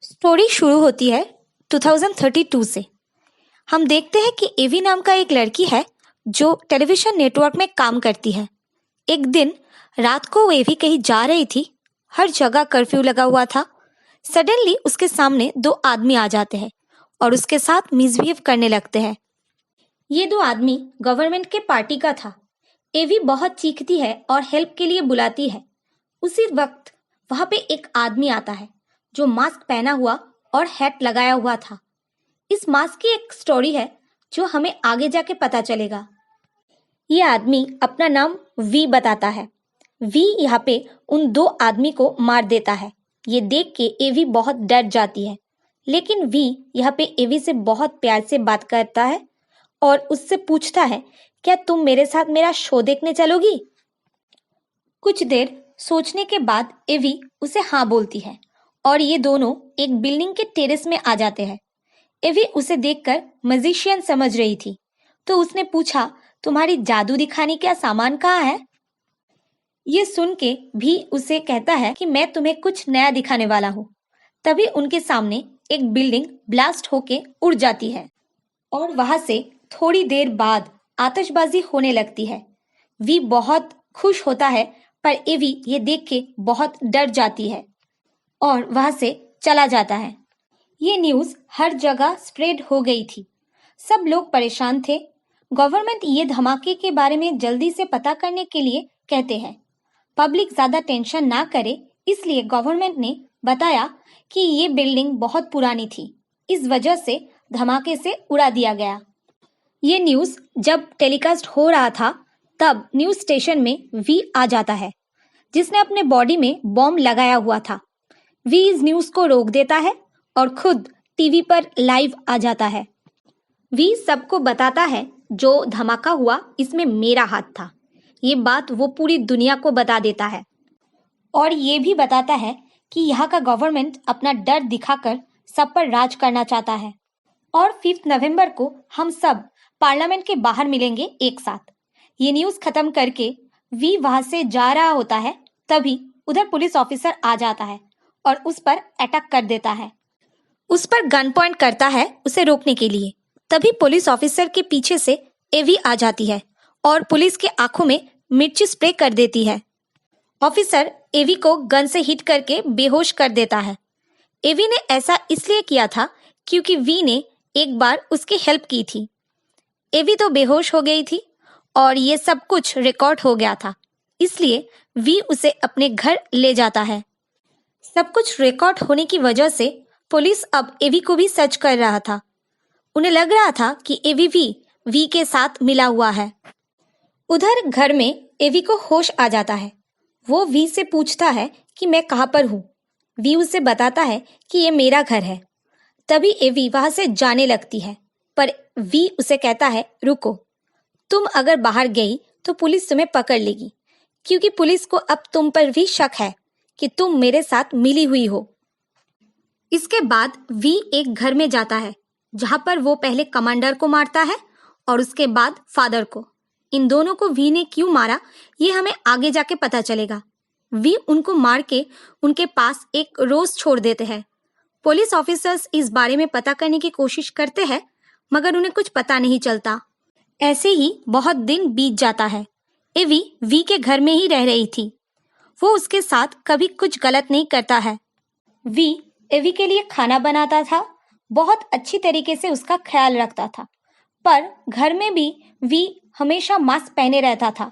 Story शुरू होती है 2032 से। हम देखते हैं कि एवी नाम का एक लड़की है जो टेलीविजन नेटवर्क में काम करती है। एक दिन रात को वो एवी कहीं जा रही थी। हर जगह कर्फ्यू लगा हुआ था। सडनली उसके सामने दो आदमी आ जाते हैं और उसके साथ मिसबिहेव करने लगते हैं। ये दो आदमी गवर्नमेंट के पार्टी का था। एवी बहुत चीखती है और हेल्प के लिए बुलाती है। उसी वक्त वहां पे एक आदमी आता है जो मास्क पहना हुआ और हैट लगाया हुआ था। इस मास्क की एक स्टोरी है जो हमें आगे जाके पता चलेगा। ये आदमी अपना नाम वी बताता है। वी यहाँ पे उन दो आदमी को मार देता है। ये देख के एवी बहुत डर जाती है, लेकिन वी यहाँ पे एवी से बहुत प्यार से बात करता है और उससे पूछता है, क्या तुम मेरे साथ मेरा शो देखने चलोगी? कुछ देर सोचने के बाद एवी उसे हाँ बोलती है और ये दोनों एक बिल्डिंग के टेरेस में आ जाते हैं। एवी उसे देखकर मैजिशियन समझ रही थी, तो उसने पूछा, तुम्हारी जादू दिखाने का सामान कहाँ है? ये सुन के भी उसे कहता है कि मैं तुम्हें कुछ नया दिखाने वाला हूँ। तभी उनके सामने एक बिल्डिंग ब्लास्ट होके उड़ जाती है और वहां से थोड़ी देर बाद आतिशबाजी होने लगती है। वी बहुत खुश होता है, पर एवी ये देख के बहुत डर जाती है और वहां से चला जाता है। ये न्यूज़ हर जगह स्प्रेड हो गई थी। सब लोग परेशान थे। गवर्नमेंट ये धमाके के बारे में जल्दी से पता करने के लिए कहते हैं। पब्लिक ज़्यादा टेंशन ना करे, इसलिए गवर्नमेंट ने बताया कि ये बिल्डिंग बहुत पुरानी थी, इस वजह से धमाके से उड़ा दिया गया। ये न्यूज़ जब टेलीकास्ट हो रहा था, तब न्यूज़ स्टेशन में वी आ जाता है, जिसने अपने बॉडी में बॉम्ब लगाया हुआ था। वी इस न्यूज़ को रोक देता है और खुद टीवी पर लाइव आ जाता है। वी सबको बताता है, जो धमाका हुआ इसमें मेरा हाथ था। ये बात वो पूरी दुनिया को बता देता है और ये भी बताता है कि यहाँ का गवर्नमेंट अपना डर दिखाकर सब पर राज करना चाहता है। और 5 नवंबर को हम सब पार्लियामेंट के बाहर मिलेंगे एक साथ। ये न्यूज़ खत्म करके वी वहां से जा रहा होता है, तभी उधर पुलिस ऑफिसर आ जाता है और उस पर अटैक कर देता है। उस पर गन पॉइंट करता है उसे रोकने के लिए। तभी पुलिस ऑफिसर के पीछे से एवी आ जाती है और पुलिस के आंखों में मिर्ची स्प्रे कर देती है। ऑफिसर एवी को गन से हिट करके बेहोश कर देता है। एवी ने ऐसा इसलिए किया था क्योंकि वी ने एक बार उसकी हेल्प की थी। एवी तो बेहोश हो गई थी और ये सब कुछ रिकॉर्ड हो गया था, इसलिए वी उसे अपने घर ले जाता है। सब कुछ रिकॉर्ड होने की वजह से पुलिस अब एवी को भी सर्च कर रहा था। उन्हें लग रहा था कि एवी भी वी के साथ मिला हुआ है। उधर घर में एवी को होश आ जाता है। वो वी से पूछता है कि मैं कहाँ पर हूँ। वी उसे बताता है कि ये मेरा घर है। तभी एवी वहां से जाने लगती है, पर वी उसे कहता है, रुको, तुम अगर बाहर गई तो पुलिस तुम्हें पकड़ लेगी, क्योंकि पुलिस को अब तुम पर भी शक है कि तुम मेरे साथ मिली हुई हो। इसके बाद वी एक घर में जाता है, जहां पर वो पहले कमांडर को मारता है और उसके बाद फादर को। इन दोनों को वी ने क्यों मारा, ये हमें आगे जाके पता चलेगा। वी उनको मार के उनके पास एक रोज छोड़ देते हैं। पुलिस ऑफिसर्स इस बारे में पता करने की कोशिश करते हैं, मगर उन्हें कुछ पता नहीं चलता। ऐसे ही बहुत दिन बीत जाता है। एवी वी के घर में ही रह रही थी। वो उसके साथ कभी कुछ गलत नहीं करता है। वी एवी के लिए खाना बनाता था, बहुत अच्छी तरीके से उसका ख्याल रखता था, पर घर में भी वी हमेशा मास्क पहने रहता था।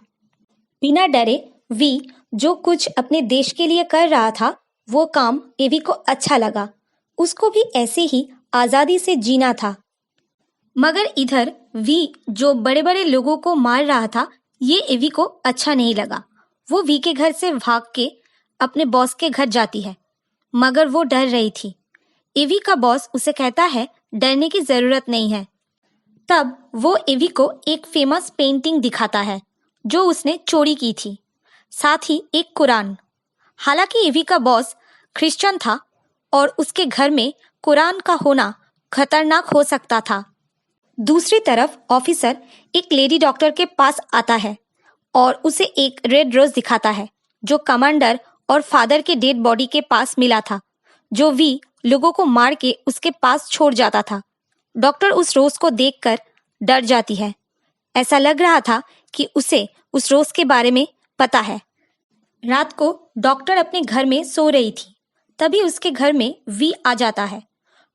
बिना डरे वी जो कुछ अपने देश के लिए कर रहा था, वो काम एवी को अच्छा लगा। उसको भी ऐसे ही आज़ादी से जीना था। मगर इधर वी जो बड़े बड़े लोगों को मार रहा था, ये एवी को अच्छा नहीं लगा। वो वी के घर से भाग के अपने बॉस के घर जाती है, मगर वो डर रही थी। एवी का बॉस उसे कहता है, डरने की जरूरत नहीं है। तब वो एवी को एक फेमस पेंटिंग दिखाता है जो उसने चोरी की थी, साथ ही एक कुरान। हालांकि एवी का बॉस क्रिश्चियन था और उसके घर में कुरान का होना खतरनाक हो सकता था। दूसरी तरफ ऑफिसर एक लेडी डॉक्टर के पास आता है और उसे एक रेड रोज दिखाता है जो कमांडर और फादर के डेड बॉडी के पास मिला था, जो वी लोगों को मार के उसके पास छोड़ जाता था। डॉक्टर उस रोज को देखकर डर जाती है। ऐसा लग रहा था कि उसे उस रोज के बारे में पता है। रात को डॉक्टर अपने घर में सो रही थी, तभी उसके घर में वी आ जाता है।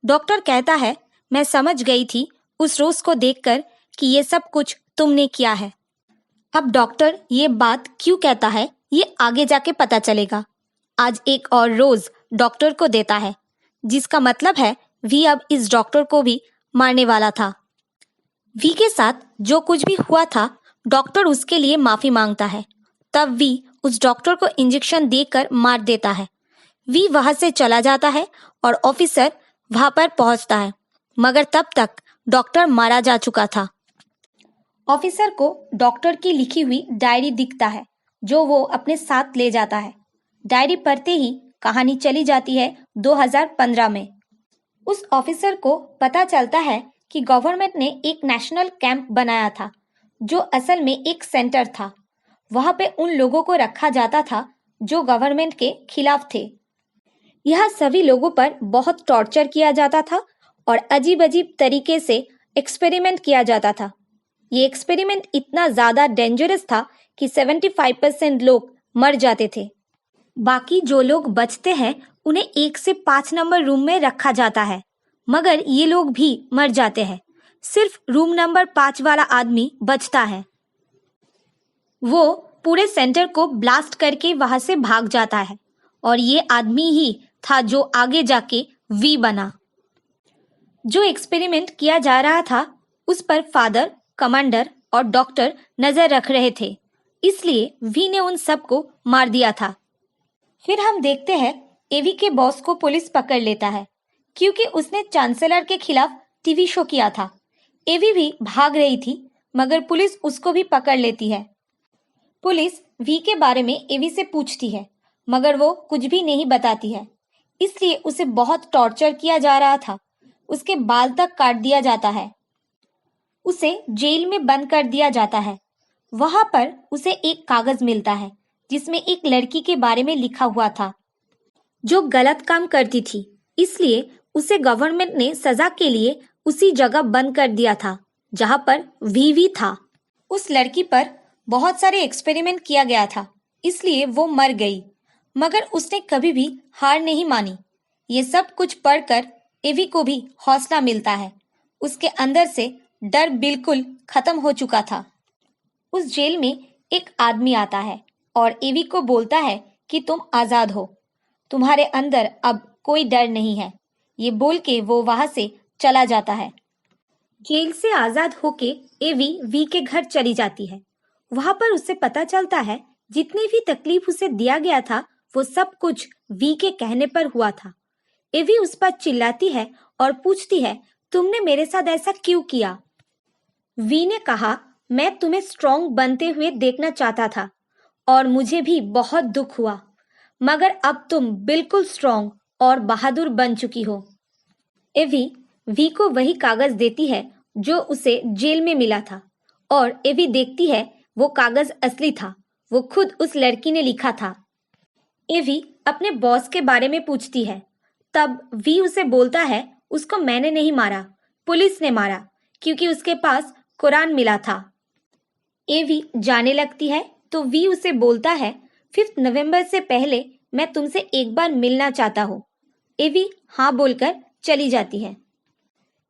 डॉक्टर कहता है, मैं समझ गई थी उस रोज को देखकर कि ये सब कुछ तुमने किया है। अब डॉक्टर ये बात क्यों कहता है ये आगे जाके पता चलेगा। आज एक और रोज डॉक्टर को देता है, जिसका मतलब है वी अब इस डॉक्टर को भी मारने वाला था। वी के साथ जो कुछ भी हुआ था, डॉक्टर उसके लिए माफी मांगता है। तब वी उस डॉक्टर को इंजेक्शन देकर मार देता है। वी वहां से चला जाता है और ऑफिसर वहां पर पहुंचता है, मगर तब तक डॉक्टर मारा जा चुका था। ऑफिसर को डॉक्टर की लिखी हुई डायरी दिखता है, जो वो अपने साथ ले जाता है। डायरी पढ़ते ही कहानी चली जाती है 2015 में। उस ऑफिसर को पता चलता है कि गवर्नमेंट ने एक नेशनल कैंप बनाया था, जो असल में एक सेंटर था। वहां पे उन लोगों को रखा जाता था जो गवर्नमेंट के खिलाफ थे। यह सभी लोगों पर बहुत टॉर्चर किया जाता था और अजीब अजीब तरीके से एक्सपेरिमेंट किया जाता था। ये एक्सपेरिमेंट इतना ज़्यादा डेंजरस था कि 75% लोग मर जाते थे। बाकी जो लोग बचते हैं उन्हें 1 से 5 नंबर रूम में रखा जाता है, मगर ये लोग भी मर जाते हैं। सिर्फ रूम नंबर 5 वाला आदमी बचता है। वो पूरे सेंटर को ब्लास्ट करके वहां से भाग जाता है और ये आदमी ही था जो आगे जाके वी बना। जो एक्सपेरिमेंट किया जा रहा था उस पर फादर, कमांडर और डॉक्टर नजर रख रहे थे, इसलिए वी ने उन सबको मार दिया था। फिर हम देखते हैं एवी के बॉस को पुलिस पकड़ लेता है, क्योंकि उसने चांसलर के खिलाफ टीवी शो किया था। एवी भी भाग रही थी, मगर पुलिस उसको भी पकड़ लेती है। पुलिस वी के बारे में एवी से पूछती है, मगर वो कुछ भी नहीं बताती है, इसलिए उसे बहुत टॉर्चर किया जा रहा था। उसके बाल तक काट दिया जाता है। उसे जेल में बंद कर दिया जाता है। वहां पर उसे एक कागज मिलता है, जिसमें एक लड़की के बारे में लिखा हुआ था, जो गलत काम करती थी, इसलिए उसे गवर्नमेंट ने सजा के लिए उसी जगह बंद कर दिया था जहां पर वी था। उस लड़की पर बहुत सारे एक्सपेरिमेंट किया गया था, इसलिए वो मर गई, मगर उसने कभी भी हार नहीं मानी। ये सब कुछ पढ़कर एवी को भी हौसला मिलता है। उसके अंदर से डर बिल्कुल खत्म हो चुका था। उस जेल में एक आदमी आता है और एवी को बोलता है कि तुम आजाद हो, तुम्हारे अंदर अब कोई डर नहीं है। ये बोल के वो वहां से चला जाता है। जेल से आजाद होके एवी वी के घर चली जाती है। वहां पर उसे पता चलता है जितनी भी तकलीफ उसे दिया गया था वो सब कुछ वी के कहने पर हुआ था। एवी उस पर चिल्लाती है और पूछती है, तुमने मेरे साथ ऐसा क्यों किया? वी ने कहा, मैं तुम्हें स्ट्रॉन्ग बनते हुए देखना चाहता था और मुझे भी बहुत दुख हुआ, मगर अब तुम बिल्कुल स्ट्रॉन्ग और बहादुर बन चुकी हो। एवी वी को वही कागज देती है जो उसे जेल में मिला था, और एवी देखती है वो कागज असली था। वो खुद उस लड़की ने लिखा था। एवी अपने बॉस के बारे में पूछती है। तब वी उसे बोलता है, उसको मैंने नहीं मारा, पुलिस ने मारा, क्योंकि उसके पास कुरान मिला था। एवी जाने लगती है तो वी उसे बोलता है, 5 नवंबर से पहले मैं तुमसे एक बार मिलना चाहता हूँ। एवी हाँ बोलकर चली जाती है।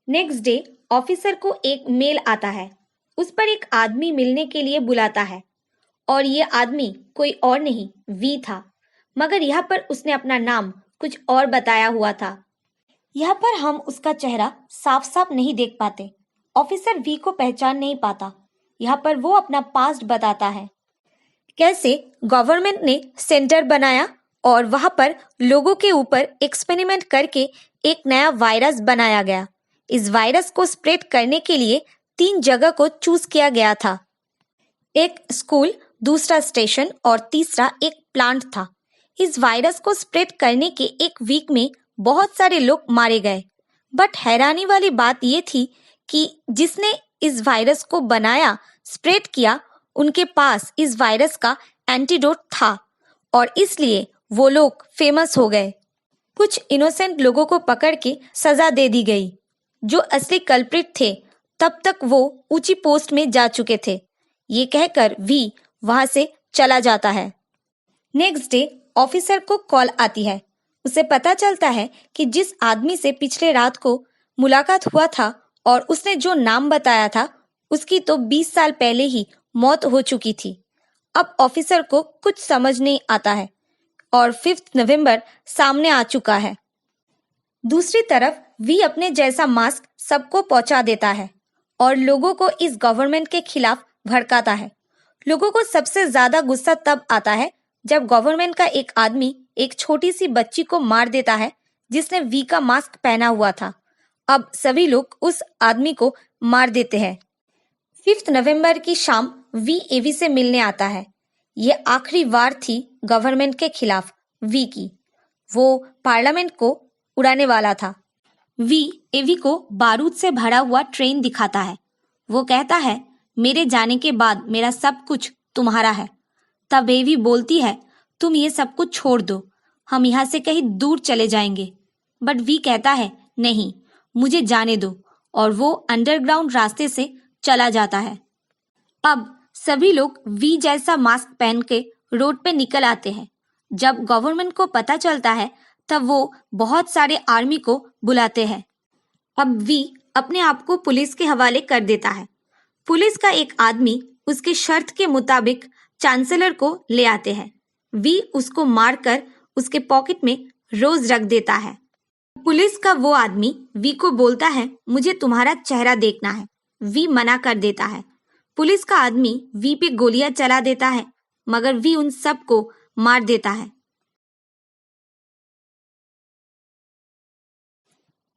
नेक्स्ट डे ऑफिसर को एक मेल आता है। उस पर एक आदमी मिलने के लिए बुलाता है, और ये आदमी कोई और नहीं वी था, मगर यहाँ पर उसने अपना नाम कुछ और बताया हुआ था। यहाँ पर हम उसका चेहरा साफ साफ नहीं देख पाते। ऑफिसर वी को पहचान नहीं पाता। यहाँ पर वो अपना पास्ट बताता है, कैसे गवर्नमेंट ने सेंटर बनाया और वहां पर लोगों के ऊपर एक्सपेरिमेंट करके एक नया वायरस बनाया गया। इस वायरस को स्प्रेड करने के लिए 3 जगह को चूज किया गया था। एक स्कूल, दूसरा स्टेशन और तीसरा एक प्लांट था। इस वायरस को स्प्रेड करने के 1 वीक में बहुत सारे लोग मारे गए, बट हैरानी वाली बात यह थी कि जिसने इस वायरस को बनाया, स्प्रेड किया, उनके पास इस वायरस का एंटीडोट था और इसलिए वो लोग फेमस हो गए। कुछ इनोसेंट लोगों को पकड़ के सजा दे दी गई। जो असली कल्प्रिट थे तब तक वो ऊंची पोस्ट में जा चुके थे। ये कहकर वी वहां से चला जाता है। नेक्स्ट डे ऑफिसर को कॉल आती है। उसे पता चलता है कि जिस आदमी से पिछले रात को मुलाकात हुआ था और उसने जो नाम बताया था उसकी तो 20 साल पहले ही मौत हो चुकी थी। अब ऑफिसर को कुछ समझ नहीं आता है और 5 नवंबर सामने आ चुका है। दूसरी तरफ वी अपने जैसा मास्क सबको पहुंचा देता है और लोगों को इस गवर्नमेंट के खिलाफ भड़काता है। लोगों को सबसे ज्यादा गुस्सा तब आता है जब गवर्नमेंट का एक आदमी एक छोटी सी बच्ची को मार देता है जिसने वी का मास्क पहना हुआ था। अब सभी लोग उस आदमी को मार देते हैं। 5 नवंबर की शाम वी एवी से मिलने आता है। ये आखिरी वार थी गवर्नमेंट के खिलाफ वी की। वो पार्लियामेंट को उड़ाने वाला था। वी एवी को बारूद से भरा हुआ ट्रेन दिखाता है। वो कहता है, मेरे जाने के बाद मेरा सब कुछ तुम्हारा है। तब एवी बोलती है, तुम ये सब कुछ छोड़ दो, हम यहाँ से कहीं दूर चले जाएंगे। बट वी कहता है, नहीं, मुझे जाने दो, और वो अंडरग्राउंड रास्ते से चला जाता है। अब सभी लोग वी जैसा मास्क पहन के रोड पे निकल आते हैं। जब गवर्नमेंट को पता चलता है तब वो बहुत सारे आर्मी को बुलाते हैं। अब वी अपने आप को पुलिस के हवाले कर देता है। पुलिस का एक आदमी उसके शर्त के मुताबिक चांसलर को ले आते हैं। वी उसको मारकर उसके पॉकेट में रोज रख देता है। पुलिस का वो आदमी वी को बोलता है, मुझे तुम्हारा चेहरा देखना है। वी मना कर देता है। पुलिस का आदमी वी पे गोलियां चला देता है मगर वी उन सब को मार देता है।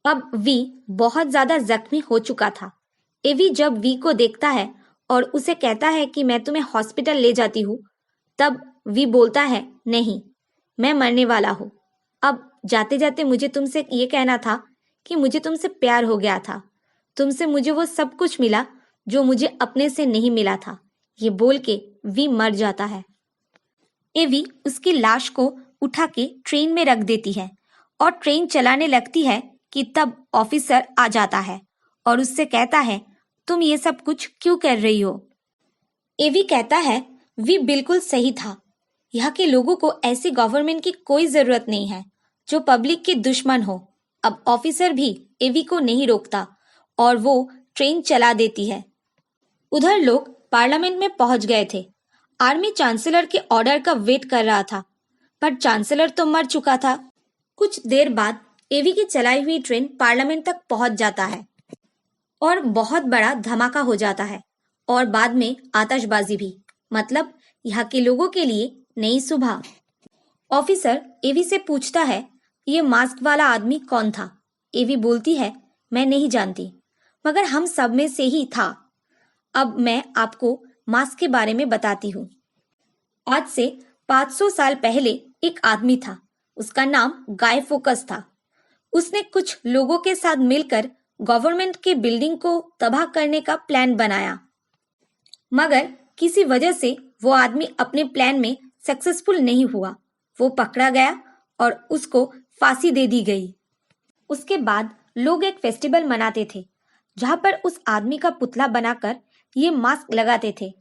अब वी बहुत ज्यादा जख्मी हो चुका था। एवी जब वी को देखता है और उसे कहता है कि मैं तुम्हें हॉस्पिटल ले जाती हूँ, तब वी बोलता है, नहीं, मैं मरने वाला हूँ। अब जाते जाते मुझे तुमसे ये कहना था कि मुझे तुमसे प्यार हो गया था। तुमसे मुझे वो सब कुछ मिला जो मुझे अपने से नहीं मिला था। ये बोल के वी मर जाता है। एवी उसकी लाश को उठा के ट्रेन में रख देती है और ट्रेन चलाने लगती है कि तब ऑफिसर आ जाता है और उससे कहता है, तुम ये सब कुछ क्यों कर रही हो? एवी कहता है, वी बिल्कुल सही था। यहाँ के लोगों को ऐसी गवर्नमेंट की कोई जरूरत नहीं है जो पब्लिक के दुश्मन हो। अब ऑफिसर भी एवी को नहीं रोकता और वो ट्रेन चला देती है। उधर लोग पार्लियामेंट में पहुंच गए थे। आर्मी चांसलर के ऑर्डर का वेट कर रहा था, पर चांसलर तो मर चुका था। कुछ देर बाद एवी की चलाई हुई ट्रेन पार्लियामेंट तक पहुंच जाता है और बहुत बड़ा धमाका हो जाता है और बाद में आतिशबाजी भी। मतलब यहाँ के लोगों के लिए नई सुबह। ऑफिसर एवी से पूछता है, ये मास्क वाला आदमी कौन था? एवी बोलती है, मैं नहीं जानती, मगर हम सब में से ही था। अब मैं आपको मास्क के बारे में बताती हूँ। आज से 500 साल पहले एक आदमी था। उसका नाम गाय फोकस था। उसने कुछ लोगों के साथ मिलकर गवर्नमेंट के बिल्डिंग को तबाह करने का प्लान बनाया, मगर किसी वजह से वो आदमी अपने प्लान में सक्सेसफुल नहीं हुआ। वो पकड़ा गया और उसको फांसी दे दी गई। उसके बाद लोग एक फेस्टिवल मनाते थे जहां पर उस आदमी का पुतला बनाकर ये मास्क लगाते थे।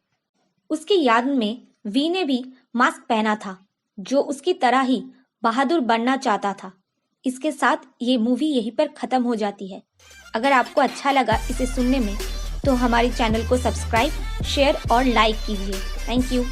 उसकी याद में वी ने भी मास्क पहना था, जो उसकी तरह ही बहादुर बनना चाहता था। इसके साथ ये मूवी यहीं पर खत्म हो जाती है। अगर आपको अच्छा लगा इसे सुनने में तो हमारे चैनल को सब्सक्राइब, शेयर और लाइक कीजिए। Thank you.